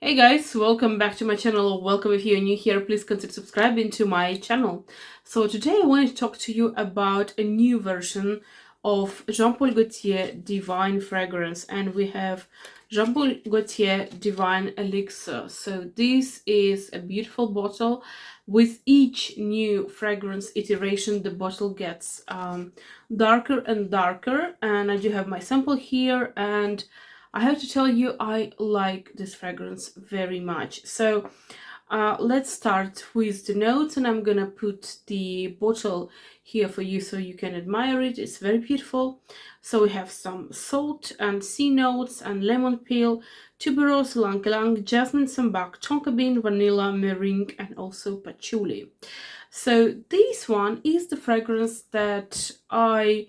Hey guys, welcome back to my channel, or welcome if you're new here, please consider subscribing to my channel. So today I want to talk to you about a new version of Jean Paul Gaultier Divine Fragrance, and we have Jean Paul Gaultier Divine Elixir. So this is a beautiful bottle. With each new fragrance iteration, the bottle gets darker and darker, and I do have my sample here, and I have to tell you, I like this fragrance very much. So let's start with the notes, and I'm gonna put the bottle here for you so you can admire it. It's very beautiful. So we have some salt and sea notes and lemon peel, tuberose, ylang ylang, jasmine, sambac, tonka bean, vanilla, meringue, and also patchouli. So this one is the fragrance that I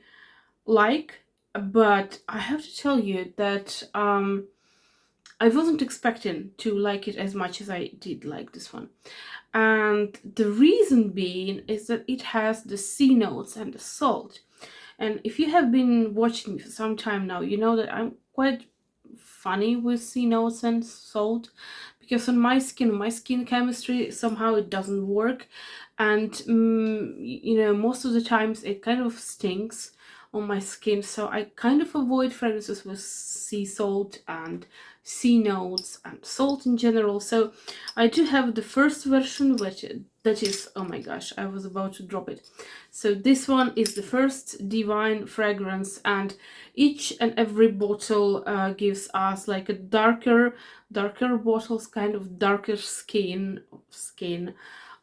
like, but I have to tell you that I wasn't expecting to like it as much as I did like this one. And the reason being is that it has the sea notes and the salt. And if you have been watching me for some time now, you know that I'm quite funny with sea notes and salt, because on my skin chemistry, somehow it doesn't work. And most of the times it kind of stinks on my skin, so I kind of avoid fragrances with sea salt and sea notes and salt in general. So I do have the first version, which that is, oh my gosh, I was about to drop it. So this one is the first Divine fragrance, and each and every bottle gives us like a darker bottles, kind of darker skin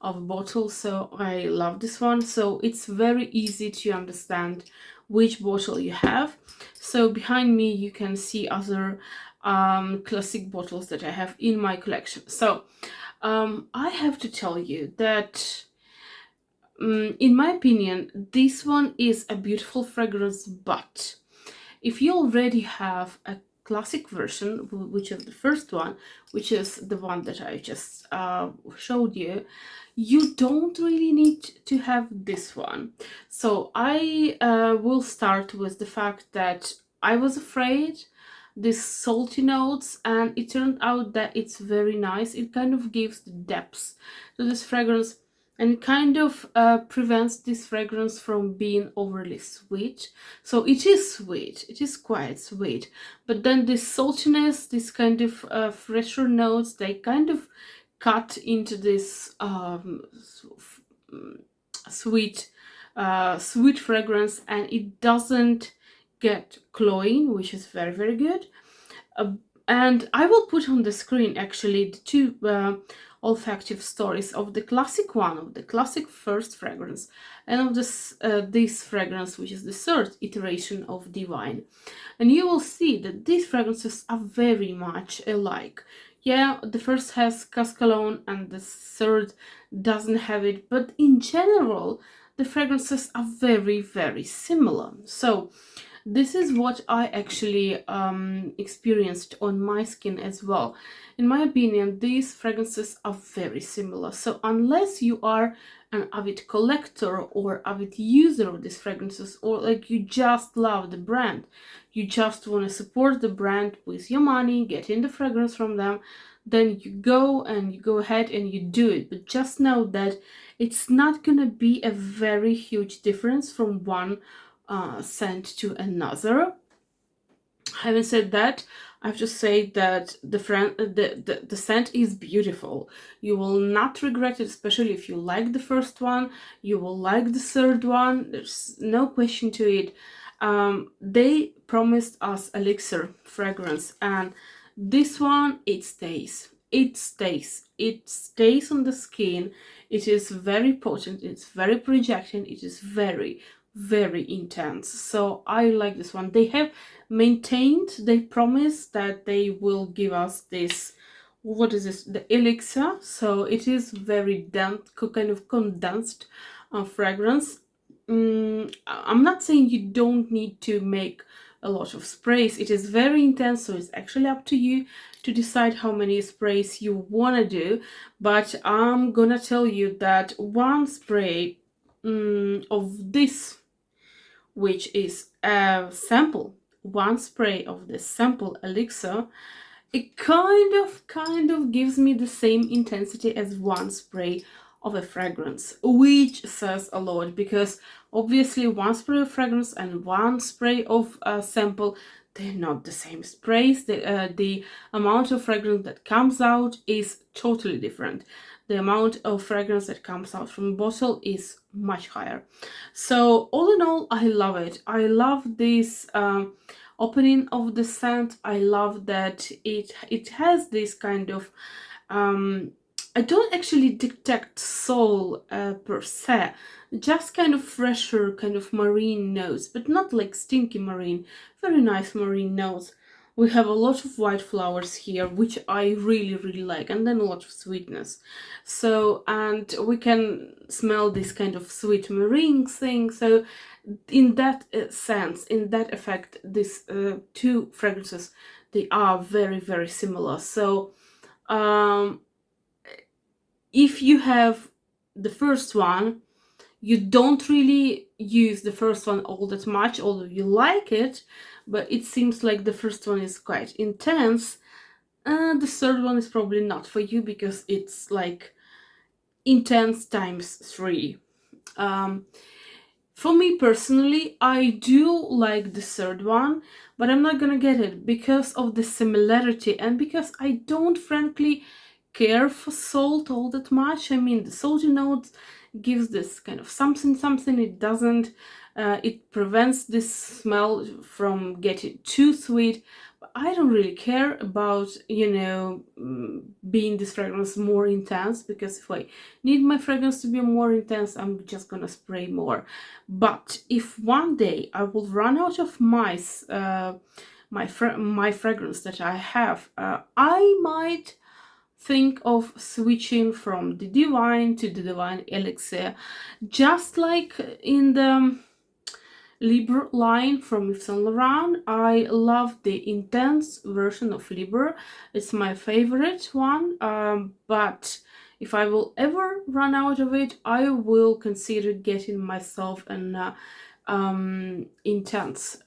of bottle. So I love this one. So it's very easy to understand which bottle you have. So behind me you can see other classic bottles that I have in my collection. So I have to tell you that in my opinion, this one is a beautiful fragrance, but if you already have a classic version, which is the first one, which is the one that I just showed you, you don't really need to have this one. So I will start with the fact that I was afraid these salty notes, and it turned out that it's very nice. It kind of gives the depth to this fragrance, and kind of prevents this fragrance from being overly sweet. So it is sweet, it is quite sweet, but then this saltiness, this kind of fresher notes, they kind of cut into this sweet sweet fragrance, and it doesn't get cloying, which is very, very good. And I will put on the screen actually the two olfactive stories of the classic one, of the classic first fragrance, and of this fragrance, which is the third iteration of Divine. And you will see that these fragrances are very much alike. Yeah, the first has cascalone and the third doesn't have it, but in general the fragrances are very, very similar. So this is what I actually experienced on my skin as well. In my opinion, these fragrances are very similar. So unless you are an avid collector or avid user of these fragrances, or like you just love the brand, you just want to support the brand with your money, getting the fragrance from them, then you go ahead and you do it. But just know that it's not gonna be a very huge difference from one scent to another. Having said that, I have to say that the scent is beautiful. You will not regret it, especially if you like the first one. You will like the third one. There's no question to it. They promised us elixir fragrance, and this one, it stays. It stays. It stays on the skin. It is very potent. It's very projecting. It is very, very intense. So I like this one. They have maintained, they promise that they will give us this, what is this, the elixir. So it is very dense, kind of condensed fragrance. I'm not saying you don't need to make a lot of sprays. It is very intense, so it's actually up to you to decide how many sprays you want to do. But I'm gonna tell you that one spray of this, which is a sample, one spray of the sample elixir, it kind of gives me the same intensity as one spray of a fragrance, which says a lot, because obviously one spray of fragrance and one spray of sample, they're not the same sprays. The amount of fragrance that comes out is totally different. The amount of fragrance that comes out from a bottle is much higher. So all in all, I love it. I love this opening of the scent. I love that it has this kind of I don't actually detect soul per se, just kind of fresher, kind of marine notes, but not like stinky marine. Very nice marine notes. We have a lot of white flowers here, which I really, really like, and then a lot of sweetness. So, and we can smell this kind of sweet marine thing. So, in that sense, in that effect, these two fragrances, they are very, very similar. So, um, if you have the first one, you don't really use the first one all that much, although you like it, but it seems like the first one is quite intense. The third one is probably not for you, because it's like intense times 3. For me personally, I do like the third one, but I'm not gonna get it because of the similarity and because I don't frankly care for salt all that much. I mean, the salty notes gives this kind of something. It doesn't, it prevents this smell from getting too sweet. But I don't really care about, being this fragrance more intense, because if I need my fragrance to be more intense, I'm just gonna spray more. But if one day I will run out of my fragrance that I have, I might think of switching from the Divine to the Divine Elixir, just like in the Libre line from Yves Saint Laurent. I love the intense version of Libre. It's my favorite one, but if I will ever run out of it, I will consider getting myself an intense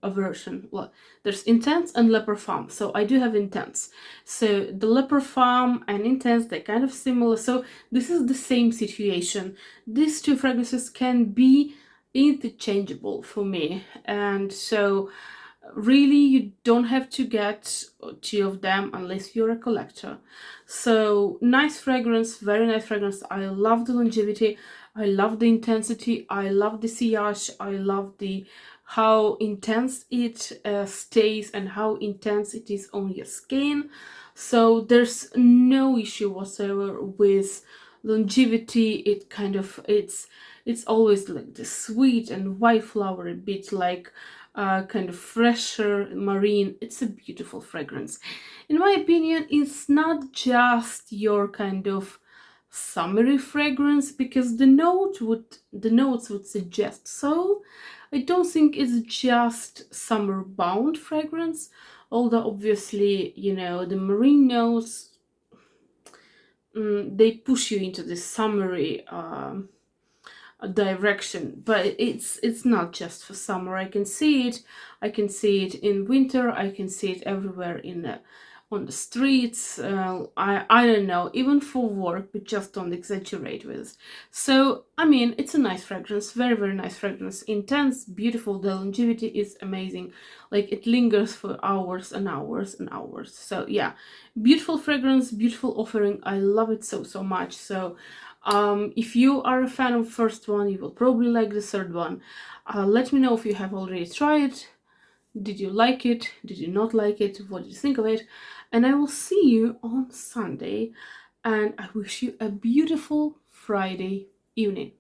version. Well, there's intense and Le Parfum, so I do have intense. So the Le Parfum and intense, they're kind of similar. So this is the same situation. These two fragrances can be interchangeable for me, and so really you don't have to get 2 of them unless you're a collector. So nice fragrance, very nice fragrance. I love the longevity, I love the intensity, I love the sillage, I love the how intense it stays and how intense it is on your skin. So there's no issue whatsoever with longevity. It kind of, it's always like the sweet and white flower, a bit like kind of fresher marine. It's a beautiful fragrance. In my opinion, it's not just your kind of summery fragrance, because the notes would suggest so. I don't think it's just summer bound fragrance, although obviously, the marine notes, they push you into this summery direction, but it's not just for summer. I can see it in winter, I can see it everywhere on the streets. I don't know, even for work, but just don't exaggerate with it. So I mean, it's a nice fragrance, very, very nice fragrance, intense, beautiful. The longevity is amazing, like it lingers for hours and hours and hours. So yeah, beautiful fragrance, beautiful offering. I love it so much. So if you are a fan of the first one, you will probably like the third one. Let me know if you have already tried it. Did you like it? Did you not like it? What did you think of it? And I will see you on Sunday. And I wish you a beautiful Friday evening.